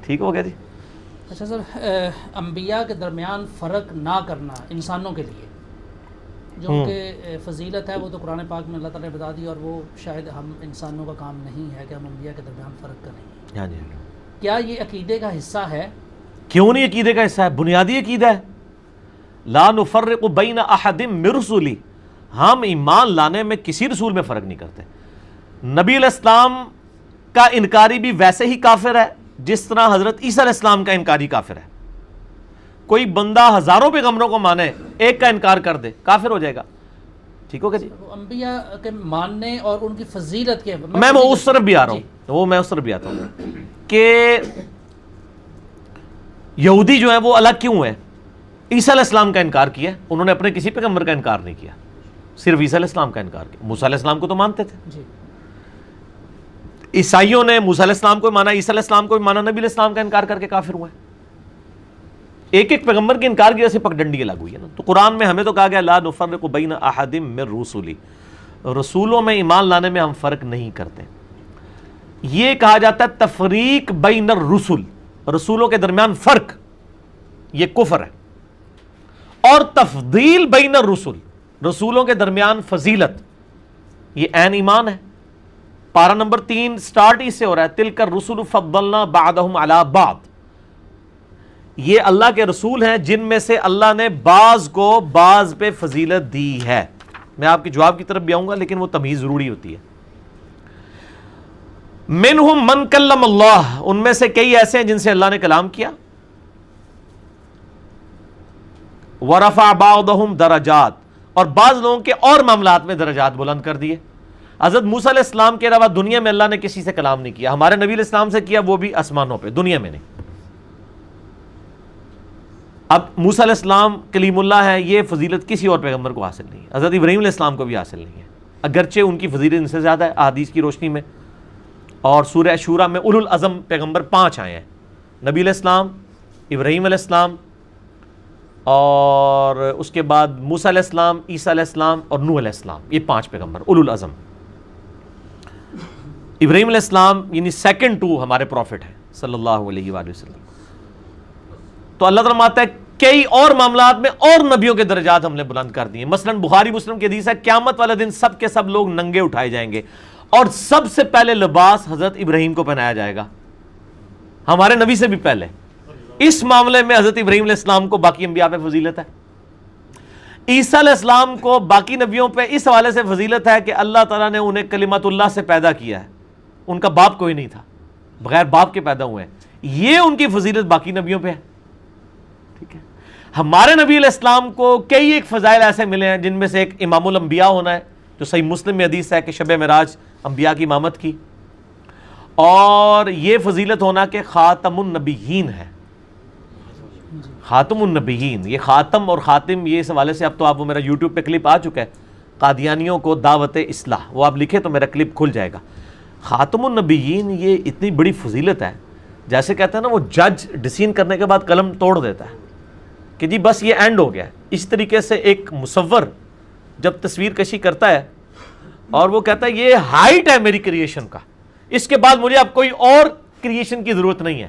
ٹھیک ہو گیا جی. اچھا سر، انبیاء کے درمیان فرق نہ کرنا انسانوں کے لیے جو ان کے فضیلت ہے وہ تو قرآن پاک میں اللہ تعالیٰ نے بتا دی، اور وہ شاید ہم انسانوں کا کام نہیں ہے کہ ہم انبیاء کے درمیان فرق کریں. ہاں جی. کیا یہ عقیدے کا حصہ ہے؟ کیوں نہیں عقیدے کا حصہ ہے؟ بنیادی عقیدہ ہے. لا نفرق بین احد من رسلی، ہم ایمان لانے میں کسی رسول میں فرق نہیں کرتے. نبی علیہ السلام کا انکاری بھی ویسے ہی کافر ہے جس طرح حضرت عیسیٰ علیہ السلام کا انکاری کافر ہے. کوئی بندہ ہزاروں پیغمبروں کو مانے، ایک کا انکار کر دے، کافر ہو جائے گا. ٹھیک ہوگا جی. انبیاء کے ماننے اور ان کی فضیلت کے میں اس طرف بھی آ رہا ہوں، میں اس طرف بھی آتا ہوں کہ یہودی جو ہیں وہ الگ کیوں ہیں؟ عیسیٰ علیہ السلام کا انکار کیا، انہوں نے اپنے کسی پیغمبر کا انکار نہیں کیا، صرف عیسیٰ علیہ السلام کا انکار کیا. موسیٰ علیہ السلام کو تو مانتے تھے. عیسائیوں نے موسیٰ علیہ السلام کو مانا، عیسیٰ علیہ السلام کو بھی مانا، نبی علیہ السلام کا انکار کر کے کافر ہوئے. ایک ایک پیغمبر کے انکار کی وجہ سے پگڈنڈی الگ ہوئی ہے نا. تو قرآن میں ہمیں تو کہا گیا لا نفرق بین احد من رسلی، رسولوں میں ایمان لانے میں ہم فرق نہیں کرتے. یہ کہا جاتا ہے تفریق بین الرسل، رسولوں کے درمیان فرق، یہ کفر ہے. اور تفضیل بین الرسل، رسولوں کے درمیان فضیلت، یہ عین ایمان ہے. پارہ نمبر 3 سٹارٹ اس سے ہو رہا ہے تلک الرسل فضلنا بعضهم علی بعض. یہ اللہ کے رسول ہیں جن میں سے اللہ نے بعض کو بعض پہ فضیلت دی ہے. میں آپ کے جواب کی طرف بھی آؤں گا لیکن وہ تمیز ضروری ہوتی ہے. منہم من کلم اللہ، ان میں سے کئی ایسے ہیں جن سے اللہ نے کلام کیا. ورفع بعضهم درجات، اور بعض لوگوں کے اور معاملات میں درجات بلند کر دیے. حضرت موسیٰ علیہ السلام کے علاوہ دنیا میں اللہ نے کسی سے کلام نہیں کیا. ہمارے نبی علیہ السلام سے کیا، وہ بھی آسمانوں پہ، دنیا میں نہیں. اب موسیٰ علیہ السلام کلیم اللہ ہے، یہ فضیلت کسی اور پیغمبر کو حاصل نہیں ہے. حضرت ابراہیم علیہ السلام کو بھی حاصل نہیں ہے، اگرچہ ان کی فضیلت ان سے زیادہ ہے احادیث کی روشنی میں. اور سورہ شورہ میں اولو العزم پیغمبر 5 آئے ہیں، نبی علیہ السلام، ابراہیم علیہ السلام، اور اس کے بعد موسیٰ علیہ السلام، عیسیٰ علیہ السلام اور نوح علیہ السلام. یہ 5 پیغمبر اولو العزم. ابراہیم علیہ السلام یعنی سیکنڈ ٹو ہمارے پروفٹ ہیں صلی اللہ علیہ وآلہ وسلم. تو اللہ تعالیٰ مانتا ہے کئی اور معاملات میں اور نبیوں کے درجات ہم نے بلند کر دیے. مثلا بخاری مسلم کی حدیث ہے قیامت والے دن سب کے سب لوگ ننگے اٹھائے جائیں گے اور سب سے پہلے لباس حضرت ابراہیم کو پہنایا جائے گا، ہمارے نبی سے بھی پہلے. اس معاملے میں حضرت ابراہیم علیہ السلام کو باقی انبیاء پہ فضیلت ہے. عیسیٰ علیہ السلام کو باقی نبیوں پہ اس حوالے سے فضیلت ہے کہ اللہ تعالیٰ نے انہیں کلمت اللہ سے پیدا کیا ہے، ان کا باپ کوئی نہیں تھا، بغیر باپ کے پیدا ہوئے ہیں. یہ ان کی فضیلت باقی نبیوں پہ ہے. ٹھیک ہے. ہمارے نبی علیہ السلام کو کئی ایک فضائل ایسے ملے ہیں جن میں سے ایک امام الانبیاء ہونا ہے، جو صحیح مسلم میں حدیث ہے کہ شب معراج انبیاء کی امامت کی. اور یہ فضیلت ہونا کہ خاتم النبیین ہے. خاتم النبیین، یہ خاتم اور خاتم، یہ اس حوالے سے اب تو آپ وہ میرا یوٹیوب پہ کلپ آ چکا ہے، قادیانیوں کو دعوت اصلاح، وہ آپ لکھے تو میرا کلپ کھل جائے گا. خاتم النبیین یہ اتنی بڑی فضیلت ہے، جیسے کہتے ہیں نا وہ جج ڈسین کرنے کے بعد قلم توڑ دیتا ہے کہ جی بس یہ اینڈ ہو گیا. اس طریقے سے ایک مصور جب تصویر کشی کرتا ہے اور وہ کہتا ہے یہ ہائٹ ہے میری کریشن کا، اس کے بعد مجھے اب کوئی اور کریشن کی ضرورت نہیں ہے.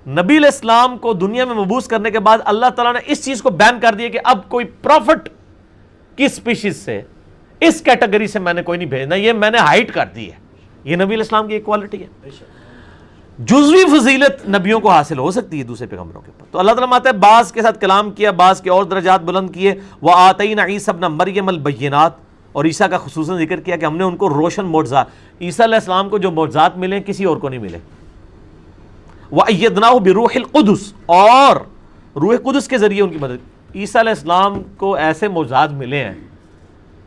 نبی علیہ السلام کو دنیا میں مبعوث کرنے کے بعد اللہ تعالیٰ نے اس چیز کو بین کر دیا کہ اب کوئی پروفٹ کی اسپیشیز سے، اس کیٹیگری سے میں نے کوئی نہیں بھیجنا، یہ میں نے ہائٹ کر دی ہے. یہ نبی علیہ السلام کی ایک کوالٹی ہے. جزوی فضیلت نبیوں کو حاصل ہو سکتی ہے دوسرے پیغمبروں کے اوپر. تو اللہ تعالیٰ مانتا ہے بعض کے ساتھ کلام کیا، بعض کے اور درجات بلند کیے. وَآتَيْنَا عِيسَى ابْنَ مَرْيَمَ الْبَيِّنَاتِ، اور عیسیٰ کا خصوصاً ذکر کیا کہ ہم نے ان کو روشن معجزات، عیسیٰ علیہ السلام کو جو معجزات ملے کسی اور کو نہیں ملے. وَأَيَّدْنَاهُ بِرُوحِ الْقُدُسِ، اور روح قدس کے ذریعے ان کی مدد. عیسیٰ علیہ السلام کو ایسے معجزات ملے ہیں،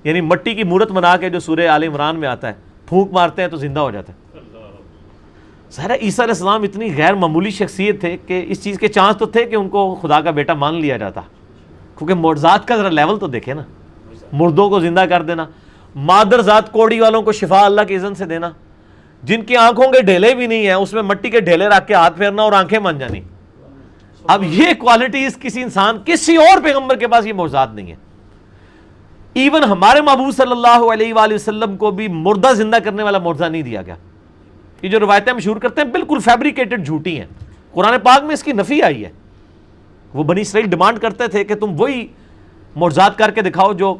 یعنی مٹی کی مورت بنا کے جو سورہ آل عمران میں آتا ہے، پھونک مارتے ہیں تو زندہ ہو جاتا ہے. ظاہر ہے عیسیٰ علیہ السلام اتنی غیر معمولی شخصیت تھے کہ اس چیز کے چانس تو تھے کہ ان کو خدا کا بیٹا مان لیا جاتا، کیونکہ معجزات کا ذرا لیول تو دیکھیں نا. مردوں کو زندہ کر دینا، مادر ذات کوڑی والوں کو شفا اللہ کی اذن سے دینا، جن کی آنکھوں کے ڈھیلے بھی نہیں ہیں اس میں مٹی کے ڈھیلے رکھ کے ہاتھ پھیرنا اور آنکھیں مان جانی. اب یہ کوالٹیز کسی انسان، کسی اور پیغمبر کے پاس یہ معجزات نہیں ہے. ایون ہمارے محبوب صلی اللہ علیہ وآلہ وسلم کو بھی مردہ زندہ کرنے والا معجزہ نہیں دیا گیا. یہ جو روایتیں مشہور کرتے ہیں بالکل فیبریکیٹڈ، جھوٹی ہیں. قرآن پاک میں اس کی نفی آئی ہے. وہ بنی اسرائیل ڈیمانڈ کرتے تھے کہ تم وہی معجزات کر کے دکھاؤ جو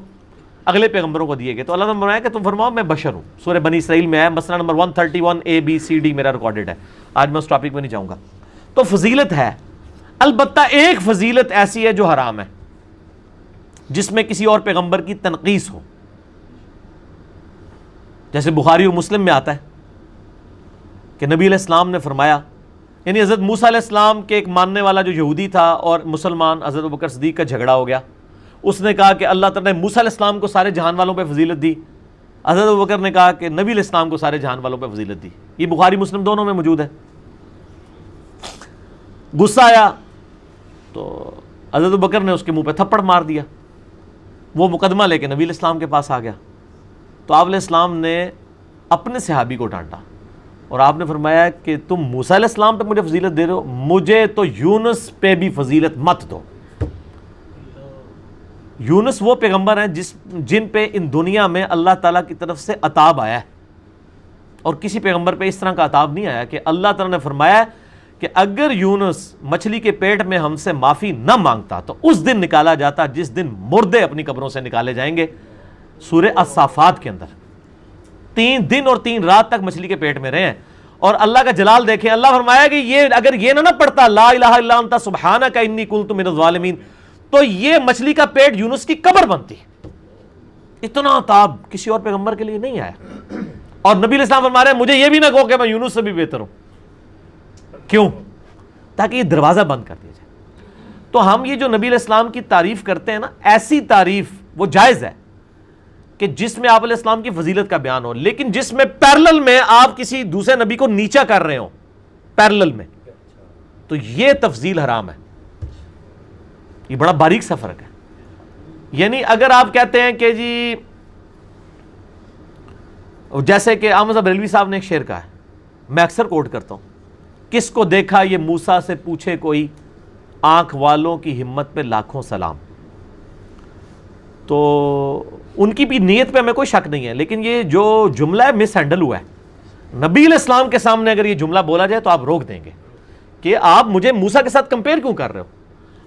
اگلے پیغمبروں کو دیے گئے. تو اللہ نے فرمایا کہ تم فرماؤ میں بشر ہوں. سورہ بنی اسرائیل میں ہے، مسئلہ نمبر 131 ABCD میرا ریکارڈڈ ہے. آج میں اس ٹاپک میں نہیں جاؤں گا. تو فضیلت ہے، البتہ ایک فضیلت ایسی ہے جو حرام ہے، جس میں کسی اور پیغمبر کی تنقیص ہو. جیسے بخاری و مسلم میں آتا ہے کہ نبی علیہ السلام نے فرمایا، یعنی حضرت موسیٰ علیہ السلام کے ایک ماننے والا جو یہودی تھا اور مسلمان حضرت ابوبکر صدیق کا جھگڑا ہو گیا. اس نے کہا کہ اللہ تعالیٰ نے موسیٰ علیہ السلام کو سارے جہان والوں پہ فضیلت دی. حضرت ابوبکر نے کہا کہ نبی علیہ السلام کو سارے جہان والوں پہ فضیلت دی. یہ بخاری مسلم دونوں میں موجود ہے. غصہ آیا تو حضرت ابوبکر نے اس کے منہ پہ تھپڑ مار دیا. وہ مقدمہ لے کے نبی علیہ السلام کے پاس آ گیا. تو آپ علیہ السلام نے اپنے صحابی کو ڈانٹا اور آپ نے فرمایا کہ تم موسیٰ علیہ السلام پہ مجھے فضیلت دے رہے ہو، مجھے تو یونس پہ بھی فضیلت مت دو. یونس وہ پیغمبر ہیں جن پہ ان دنیا میں اللہ تعالیٰ کی طرف سے عطاب آیا ہے، اور کسی پیغمبر پہ اس طرح کا عطاب نہیں آیا کہ اللہ تعالیٰ نے فرمایا کہ اگر یونس مچھلی کے پیٹ میں ہم سے معافی نہ مانگتا تو اس دن نکالا جاتا جس دن مردے اپنی قبروں سے نکالے جائیں گے. سورہ الصافات کے اندر 3 دن اور 3 رات تک مچھلی کے پیٹ میں رہے ہیں. اور اللہ کا جلال دیکھیں، اللہ فرمایا کہ یہ اگر یہ نہ پڑھتا لا الہ الا انت سبحانک انی کنت من الظالمین، تو یہ مچھلی کا پیٹ یونس کی قبر بنتی. اتنا عطاب کسی اور پیغمبر کے لیے نہیں آیا. اور نبی علیہ السلام فرما رہے ہیں مجھے یہ بھی نہ کہو کہ میں یونس سے بھی بہتر ہوں. کیوں؟ تاکہ یہ دروازہ بند کر دیا جائے. تو ہم یہ جو نبی علیہ السلام کی تعریف کرتے ہیں نا، ایسی تعریف وہ جائز ہے کہ جس میں آپ علیہ السلام کی فضیلت کا بیان ہو، لیکن جس میں پیرلل میں آپ کسی دوسرے نبی کو نیچا کر رہے ہوں پیرلل میں، تو یہ تفضیل حرام ہے. یہ بڑا باریک سا فرق ہے. یعنی اگر آپ کہتے ہیں کہ جی جیسے کہ احمد صاحب بریلوی صاحب نے ایک شعر کہا ہے، میں اکثر کوٹ کرتا ہوں، کس کو دیکھا یہ موسیٰ سے پوچھے کوئی، آنکھ والوں کی ہمت پہ لاکھوں سلام. تو ان کی بھی نیت پہ ہمیں کوئی شک نہیں ہے، لیکن یہ جو جملہ ہے مس ہینڈل ہوا ہے. نبی علیہ السلام کے سامنے اگر یہ جملہ بولا جائے تو آپ روک دیں گے کہ آپ مجھے موسیٰ کے ساتھ کمپیئر کیوں کر رہے ہو.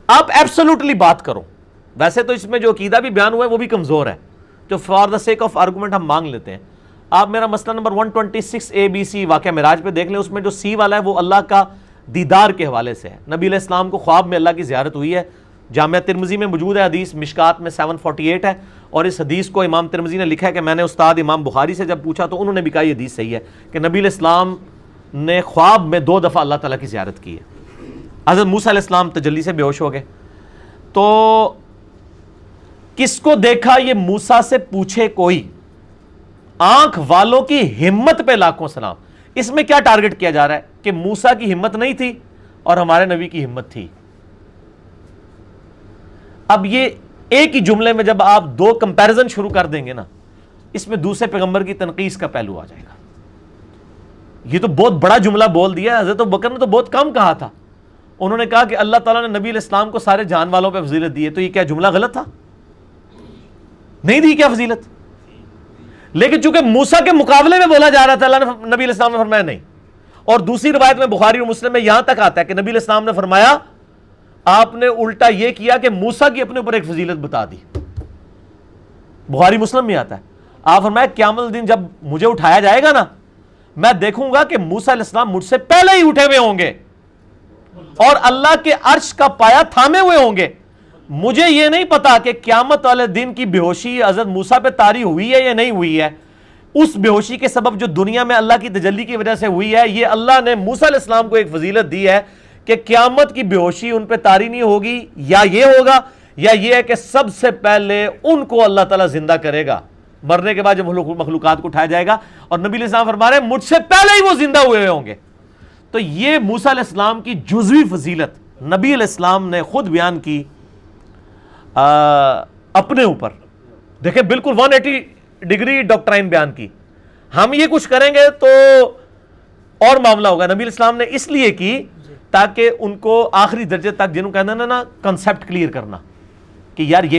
آپ ایبسولوٹلی بات کرو. ویسے تو اس میں جو عقیدہ بھی بیان ہوا ہے وہ بھی کمزور ہے، جو for the sake of argument ہم مانگ لیتے ہیں. آپ میرا مسئلہ نمبر 126 ABC واقعہ معراج پہ دیکھ لیں. اس میں جو سی والا ہے وہ اللہ کا دیدار کے حوالے سے ہے. نبی علیہ السلام کو خواب میں اللہ کی زیارت ہوئی ہے. جامعہ ترمذی میں موجود ہے حدیث، مشکات میں 748 ہے. اور اس حدیث کو امام ترمذی نے لکھا ہے کہ میں نے استاد امام بخاری سے جب پوچھا تو انہوں نے بھی کہا یہ حدیث صحیح ہے کہ نبی علیہ السلام نے خواب میں 2 دفعہ اللہ تعالیٰ کی زیارت کی ہے. حضرت موسیٰ علیہ السلام تجلی سے بے ہوش ہو گئے. تو کس کو دیکھا یہ موسیٰ سے پوچھے کوئی، آنکھ والوں کی ہمت پہ لاکھوں سلام. اس میں کیا ٹارگٹ کیا جا رہا ہے کہ موسیٰ کی ہمت نہیں تھی اور ہمارے نبی کی ہمت تھی. اب یہ ایک ہی جملے میں جب آپ 2 کمپیریزن شروع کر دیں گے نا، اس میں دوسرے پیغمبر کی تنقیص کا پہلو آ جائے گا. یہ تو بہت بڑا جملہ بول دیا. حضرت ابوبکر نے تو بہت کم کہا تھا. انہوں نے کہا کہ اللہ تعالیٰ نے نبی علیہ السلام کو سارے جان والوں پہ فضیلت دی ہے. تو یہ کیا جملہ غلط تھا؟ نہیں دی کیا فضیلت؟ لیکن چونکہ موسیٰ کے مقابلے میں بولا جا رہا تھا، اللہ نے نبی علیہ السلام نے فرمایا نہیں. اور دوسری روایت میں بخاری اور مسلم میں یہاں تک آتا ہے کہ نبی علیہ السلام نے فرمایا آپ نے الٹا یہ کیا کہ موسیٰ کی اپنے اوپر ایک فضیلت بتا دی. بخاری مسلم میں آتا ہے. آپ فرمایا قیامت دن جب مجھے اٹھایا جائے گا نا، میں دیکھوں گا کہ موسیٰ علیہ السلام مجھ سے پہلے ہی اٹھے ہوئے ہوں گے اور اللہ کے عرش کا پایا تھامے ہوئے ہوں گے. مجھے یہ نہیں پتا کہ قیامت والے دن کی بے ہوشی حضرت موسیٰ پہ طاری ہوئی ہے یا نہیں ہوئی ہے. اس بے ہوشی کے سبب جو دنیا میں اللہ کی تجلی کی وجہ سے ہوئی ہے، یہ اللہ نے موسیٰ علیہ السلام کو ایک فضیلت دی ہے کہ قیامت کی بے ہوشی ان پہ طاری نہیں ہوگی. یا یہ ہوگا یا یہ ہے کہ سب سے پہلے ان کو اللہ تعالیٰ زندہ کرے گا مرنے کے بعد جب مخلوقات کو اٹھایا جائے گا. اور نبی علیہ السلام فرما رہے ہیں مجھ سے پہلے ہی وہ زندہ ہوئے ہوں گے. تو یہ موسیٰ علیہ السلام کی جزوی فضیلت نبی علیہ السلام نے خود بیان کی اپنے اوپر. دیکھیں بالکل 180 ڈگری ڈاکٹرائن بیان کی. ہم یہ کچھ کریں گے تو اور معاملہ ہوگا. نبی علیہ السلام نے اس لیے کی تاکہ ان کو آخری درجے تک جنہوں کہنا نا کنسیپٹ کلیئر کرنا کہ یار یہ